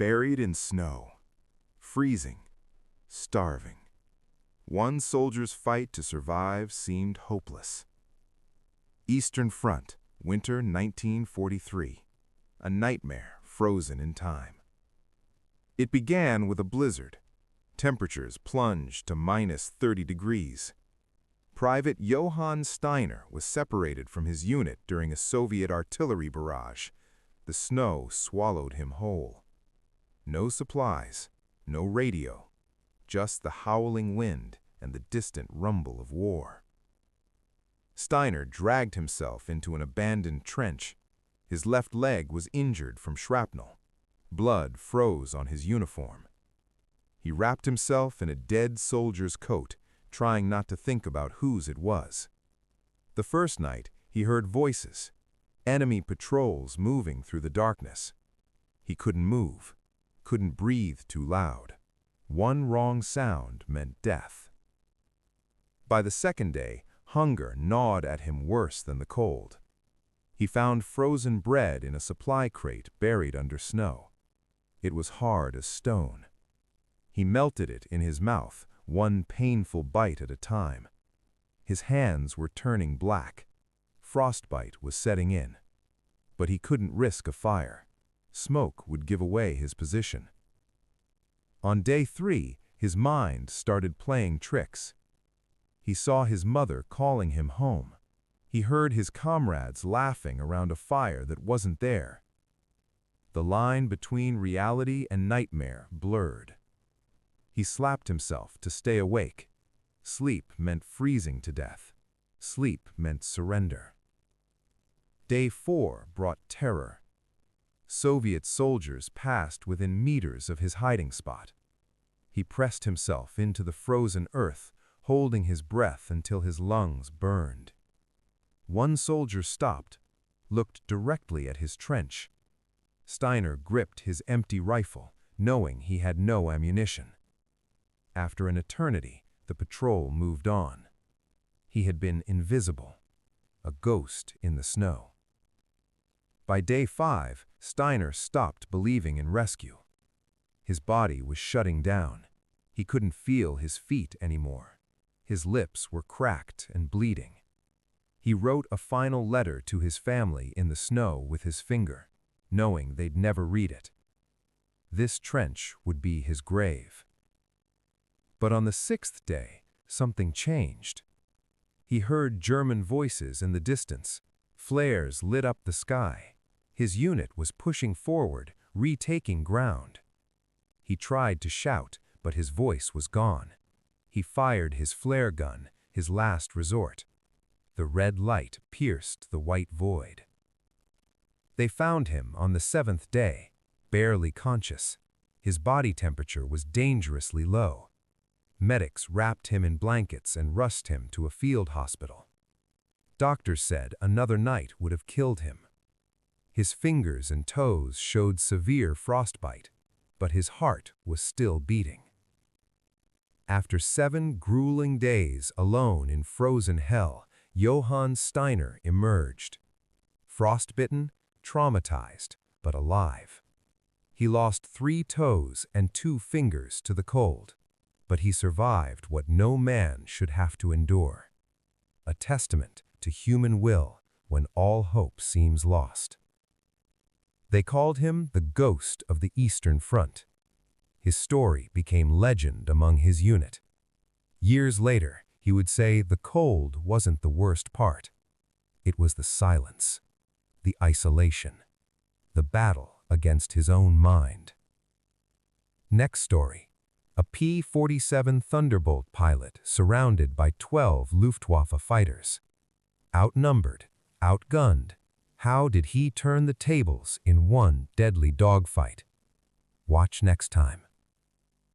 Buried in snow, freezing, starving. One soldier's fight to survive seemed hopeless. Eastern Front, winter 1943. A nightmare frozen in time. It began with a blizzard. Temperatures plunged to -30 degrees. Private Johann Steiner was separated from his unit during a Soviet artillery barrage. The snow swallowed him whole. No supplies, no radio, just the howling wind and the distant rumble of war. Steiner dragged himself into an abandoned trench. His left leg was injured from shrapnel. Blood froze on his uniform. He wrapped himself in a dead soldier's coat, trying not to think about whose it was. The first night, he heard voices, enemy patrols moving through the darkness. He couldn't move, couldn't breathe too loud. One wrong sound meant death. By the second day, hunger gnawed at him worse than the cold. He found frozen bread in a supply crate buried under snow. It was hard as stone. He melted it in his mouth, one painful bite at a time. His hands were turning black. Frostbite was setting in. But he couldn't risk a fire. Smoke would give away his position. On day 3, his mind started playing tricks. He saw his mother calling him home. He heard his comrades laughing around a fire that wasn't there. The line between reality and nightmare blurred. He slapped himself to stay awake. Sleep meant freezing to death. Sleep meant surrender. Day 4 brought terror. Soviet soldiers passed within meters of his hiding spot. He pressed himself into the frozen earth, holding his breath until his lungs burned. One soldier stopped, looked directly at his trench. Steiner gripped his empty rifle, knowing he had no ammunition. After an eternity, the patrol moved on. He had been invisible, a ghost in the snow. By day 5, Steiner stopped believing in rescue. His body was shutting down. He couldn't feel his feet anymore. His lips were cracked and bleeding. He wrote a final letter to his family in the snow with his finger, knowing they'd never read it. This trench would be his grave. But on the 6th day, something changed. He heard German voices in the distance. Flares lit up the sky. His unit was pushing forward, retaking ground. He tried to shout, but his voice was gone. He fired his flare gun, his last resort. The red light pierced the white void. They found him on the 7th day, barely conscious. His body temperature was dangerously low. Medics wrapped him in blankets and rushed him to a field hospital. Doctors said another night would have killed him. His fingers and toes showed severe frostbite, but his heart was still beating. After 7 grueling days alone in frozen hell, Johann Steiner emerged. Frostbitten, traumatized, but alive. He lost 3 toes and 2 fingers to the cold, but he survived what no man should have to endure. A testament to human will when all hope seems lost. They called him the ghost of the Eastern Front. His story became legend among his unit. Years later, he would say the cold wasn't the worst part. It was the silence, the isolation, the battle against his own mind. Next story. A P-47 Thunderbolt pilot surrounded by 12 Luftwaffe fighters. Outnumbered, outgunned, how did he turn the tables in one deadly dogfight? Watch next time.